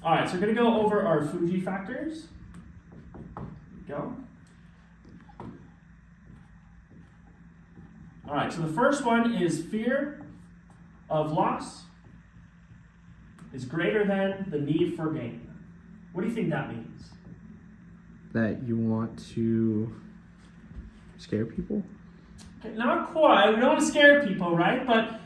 All right, so we're going to go over our FUGI factors. There we go. All right, so the first one is fear of loss is greater than the need for gain. What do you think that means? That you want to scare people? Okay, not quite. We don't want to scare people, right? But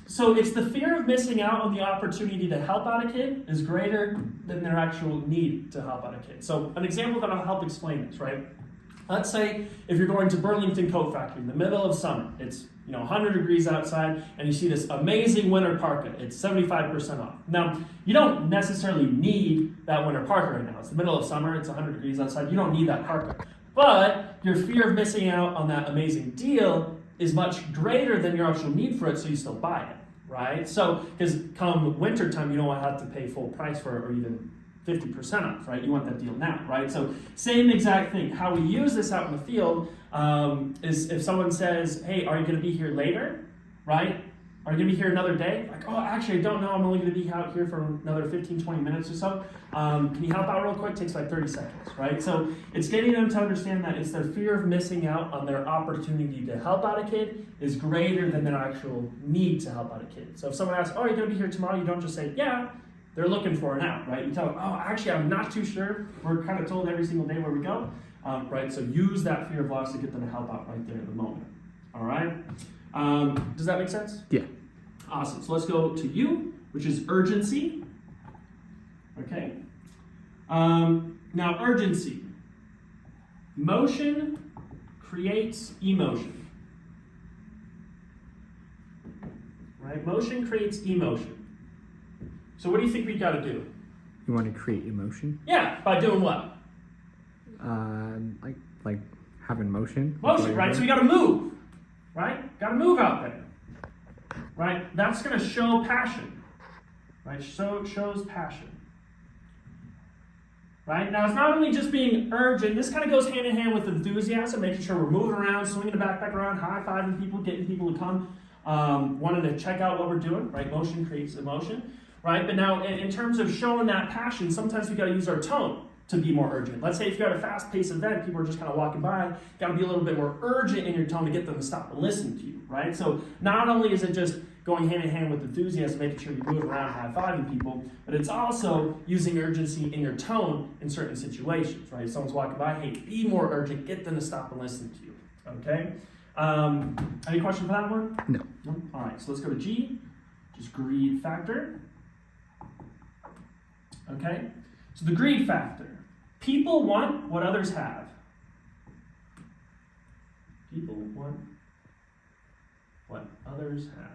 so it's the fear of missing out on the opportunity to help out a kid is greater than their actual need to help out a kid. So an example that'll help explain this, right? Let's say if you're going to Burlington Coat Factory in the middle of summer, it's 100 degrees outside, and you see this amazing winter parka. It's 75% off. Now, you don't necessarily need that winter parka right now. It's the middle of summer, it's 100 degrees outside. You don't need that parka. But your fear of missing out on that amazing deal is much greater than your actual need for it, so you still buy it, right? So, because come winter time, you don't want to have to pay full price for it or even 50% off, right? You want that deal now, right? So same exact thing. How we use this out in the field is if someone says, hey, are you going to be here later, right? Are you going to be here another day? Like, oh, actually, I don't know. I'm only going to be out here for another 15, 20 minutes or so. Can you help out real quick? It takes like 30 seconds, right? So it's getting them to understand that it's their fear of missing out on their opportunity to help out a kid is greater than their actual need to help out a kid. So if someone asks, oh, are you going to be here tomorrow? You don't just say, yeah. They're looking for an out, right? You tell them, oh, actually, I'm not too sure. We're kind of told every single day where we go, right? So use that fear of loss to get them to help out right there in the moment, all right? Does that make sense? Yeah. Awesome. So let's go to U, which is urgency, okay? Now, urgency. Motion creates emotion, right? Motion creates emotion. So what do you think we got to do? You want to create emotion? Yeah, by doing what? Like having motion. Motion, right? So we got to move, right? Got to move out there, right? That's going to show passion, right? So it shows passion, right? Now it's not only just being urgent. This kind of goes hand in hand with enthusiasm, making sure we're moving around, swinging the backpack around, high-fiving people, getting people to come, wanting to check out what we're doing, right? Motion creates emotion. Right, but now in terms of showing that passion, sometimes we got to use our tone to be more urgent. Let's say if you got a fast-paced event, people are just kind of walking by, got to be a little bit more urgent in your tone to get them to stop and listen to you, right? So not only is it just going hand in hand with enthusiasm, making sure you move around, high-fiving people, but it's also using urgency in your tone in certain situations, right? If someone's walking by, hey, be more urgent, get them to stop and listen to you, okay? Any question for that one? No. All right, so let's go to G, just greed factor. Okay, so the greed factor. People want what others have. People want what others have.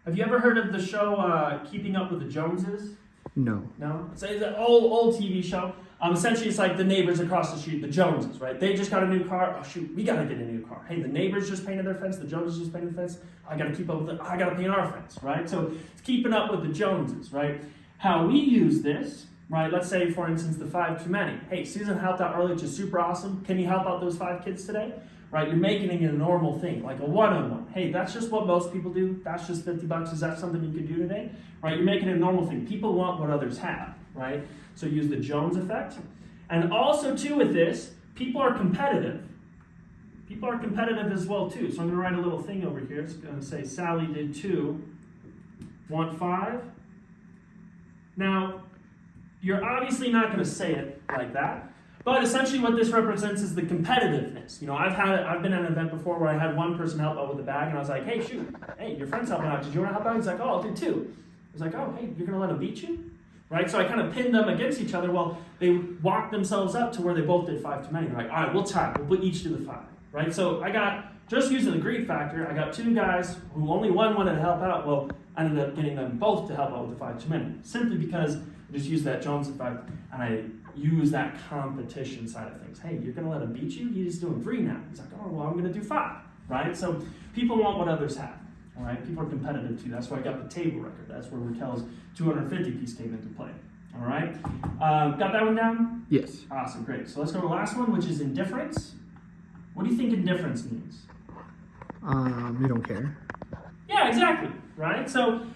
Have you ever heard of the show Keeping Up with the Joneses? No. No? It's an old TV show. Essentially, it's like the neighbors across the street, the Joneses, right? They just got a new car. Oh, shoot, we got to get a new car. Hey, the neighbors just painted their fence. The Joneses just painted the fence. I got to keep up with it. I got to paint our fence, right? So it's keeping up with the Joneses, right? How we use this, right? Let's say, for instance, the 5 too many. Hey, Susan helped out early, which is super awesome. Can you help out those 5 kids today? Right? You're making it a normal thing, like a one-on-one. Hey, that's just what most people do. That's just $50. Is that something you could do today? Right? You're making it a normal thing. People want what others have, right? So use the Jones effect. And also, too, with this, people are competitive. People are competitive as well, too. So I'm going to write a little thing over here. It's going to say, Sally did 2, want 5. Now, you're obviously not going to say it like that, but essentially what this represents is the competitiveness. I've been at an event before where I had one person help out with a bag, and I was like, hey, shoot, hey, your friend's helping out. Did you want to help out? He's like, oh, I'll do 2. I was like, oh, hey, you're going to let him beat you? Right? So I kind of pinned them against each other. Well, they walked themselves up to where they both did 5 too many. They're like, all right, we'll tie. We'll each do the 5. Right? So I got, just using the greed factor, I got 2 guys who only one wanted to help out. Well, I ended up getting them both to help out with the 5 too many. Simply because I just used that Jones effect and I use that competition side of things. Hey, you're going to let him beat you? He's doing 3 now. He's like, oh, well, I'm going to do 5. Right? So people want what others have. All right? People are competitive too. That's why I got the table record. That's where Raquel's 250-piece came into play. All right? Got that one down? Yes. Awesome, great. So let's go to the last one, which is indifference. What do you think indifference means? You don't care. Yeah, exactly. Right? So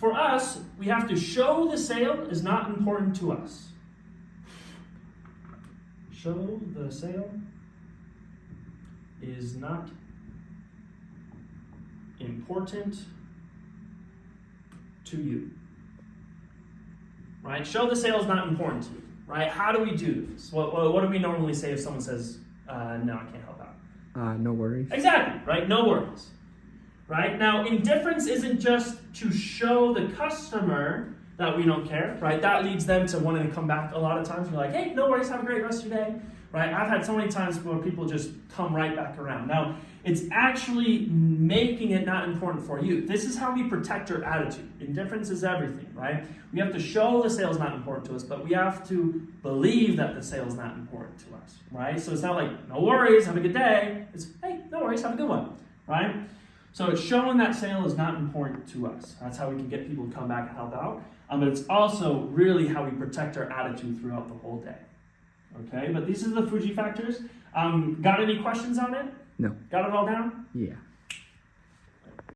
For us, we have to show the sale is not important to us. Show the sale is not important to you. Right? Show the sale is not important to you. Right? How do we do this? What do we normally say if someone says, no, I can't help out? No worries. Exactly, right? No worries. Right? Now, indifference isn't just to show the customer that we don't care, right? That leads them to wanting to come back a lot of times. We're like, hey, no worries, have a great rest of your day. Right? I've had so many times where people just come right back around. Now, it's actually making it not important for you. This is how we protect our attitude. Indifference is everything, right? We have to show the sale is not important to us, but we have to believe that the sale is not important to us, right? So it's not like, no worries, have a good day. It's, hey, no worries, have a good one, right? So it's showing that sale is not important to us. That's how we can get people to come back and help out. But it's also really how we protect our attitude throughout the whole day. Okay, but these are the FUGI factors. Got any questions on it? No. Got it all down? Yeah.